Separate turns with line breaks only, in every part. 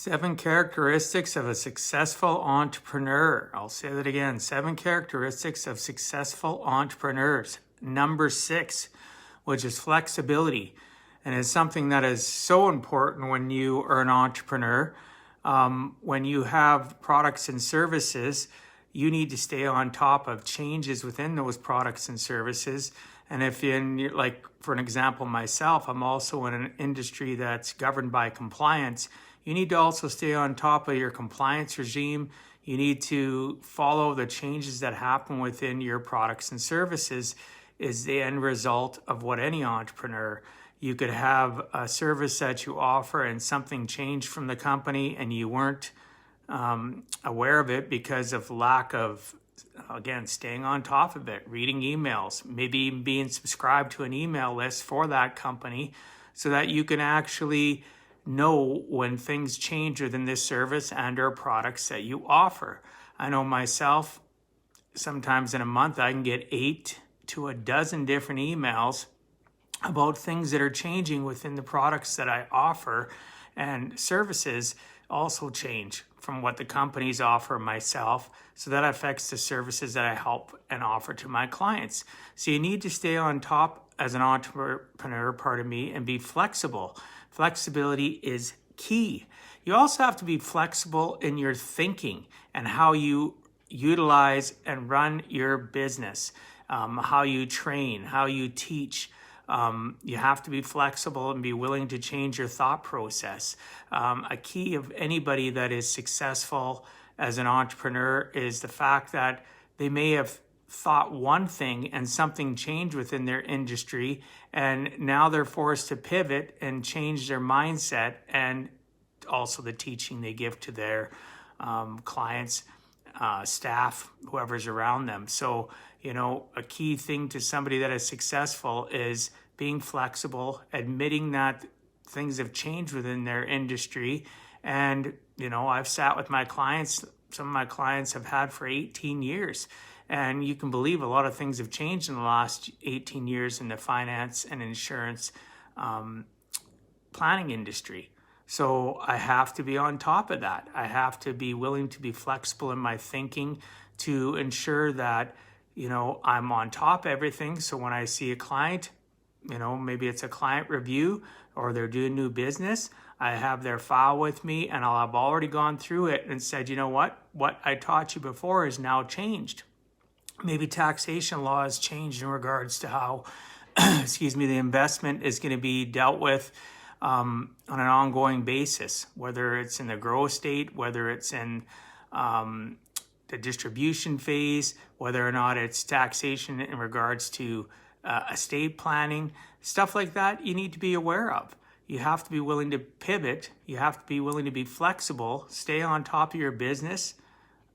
7 characteristics of a successful entrepreneur. I'll say that again. 7 characteristics of successful entrepreneurs. Number 6, which is flexibility. And it's something that is so important when you are an entrepreneur. When you have products and services, you need to stay on top of changes within those products and services. And if you're like, for an example, myself, I'm also in an industry that's governed by compliance. You need to also stay on top of your compliance regime. You need to follow the changes that happen within your products and services is the end result of what any entrepreneur. You could have a service that you offer and something changed from the company and you weren't aware of it because of lack of, again, staying on top of it, reading emails, maybe even being subscribed to an email list for that company so that you can actually know when things change within this service and or products that you offer. I know myself, sometimes in a month, I can get 8 to a dozen different emails about things that are changing within the products that I offer, and services also change from what the companies offer myself. So that affects the services that I help and offer to my clients. So you need to stay on top as an entrepreneur, and be flexible. Flexibility is key. You also have to be flexible in your thinking and how you utilize and run your business, how you train, how you teach. You have to be flexible and be willing to change your thought process. A key of anybody that is successful as an entrepreneur is the fact that they may have thought one thing and something changed within their industry, and now they're forced to pivot and change their mindset and also the teaching they give to their clients, staff, whoever's around them. So, a key thing to somebody that is successful is being flexible, admitting that things have changed within their industry. And, I've sat with my clients, some of my clients have had for 18 years. And you can believe a lot of things have changed in the last 18 years in the finance and insurance planning industry. So I have to be on top of that. I have to be willing to be flexible in my thinking to ensure that, I'm on top of everything. So when I see a client, maybe it's a client review or they're doing new business, I have their file with me and I'll have already gone through it and said, what I taught you before is now changed. Maybe taxation law has changed in regards to how, the investment is going to be dealt with on an ongoing basis, whether it's in the growth state, whether it's in the distribution phase, whether or not it's taxation in regards to estate planning, stuff like that you need to be aware of. You have to be willing to pivot. You have to be willing to be flexible, stay on top of your business.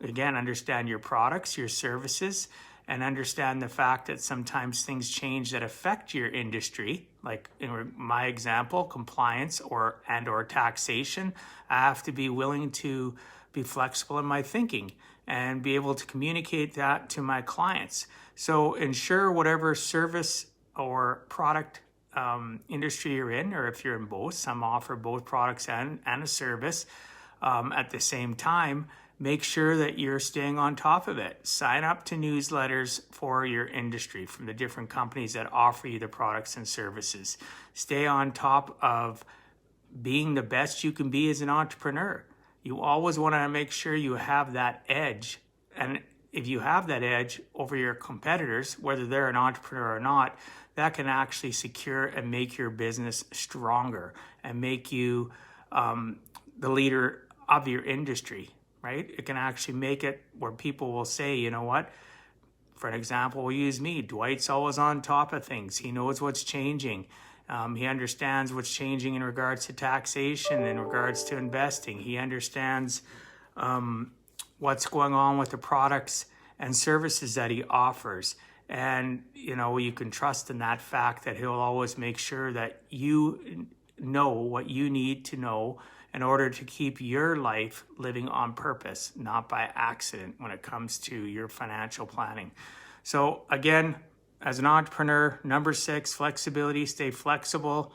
Again, understand your products, your services, and understand the fact that sometimes things change that affect your industry. Like in my example, compliance or taxation. I have to be willing to be flexible in my thinking and be able to communicate that to my clients. So ensure whatever service or product industry you're in, or if you're in both, some offer both products and a service at the same time. Make sure that you're staying on top of it. Sign up to newsletters for your industry from the different companies that offer you the products and services. Stay on top of being the best you can be as an entrepreneur. You always want to make sure you have that edge. And if you have that edge over your competitors, whether they're an entrepreneur or not, that can actually secure and make your business stronger and make you the leader of your industry. Right? It can actually make it where people will say, for an example, we'll use me. Dwight's always on top of things. He knows what's changing. He understands what's changing in regards to taxation, in regards to investing. He understands what's going on with the products and services that he offers. And, you can trust in that fact that he'll always make sure that you know what you need to know in order to keep your life living on purpose, not by accident when it comes to your financial planning. So again, as an entrepreneur, number 6, flexibility, stay flexible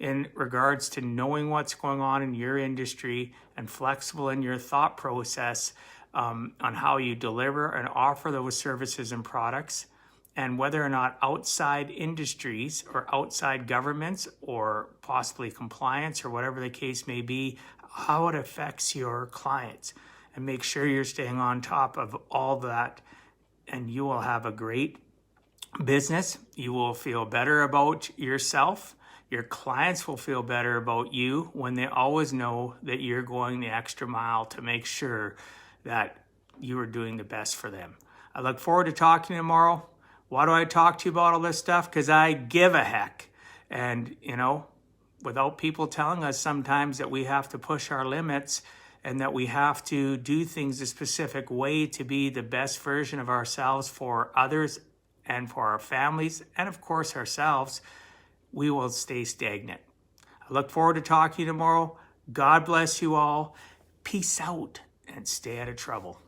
in regards to knowing what's going on in your industry and flexible in your thought process on how you deliver and offer those services and products, and whether or not outside industries or outside governments or possibly compliance or whatever the case may be, how it affects your clients. And make sure you're staying on top of all that, and you will have a great business. You will feel better about yourself. Your clients will feel better about you when they always know that you're going the extra mile to make sure that you are doing the best for them. I look forward to talking to you tomorrow. Why do I talk to you about all this stuff? Because I give a heck. And, without people telling us sometimes that we have to push our limits and that we have to do things a specific way to be the best version of ourselves for others and for our families and, of course, ourselves, we will stay stagnant. I look forward to talking to you tomorrow. God bless you all. Peace out and stay out of trouble.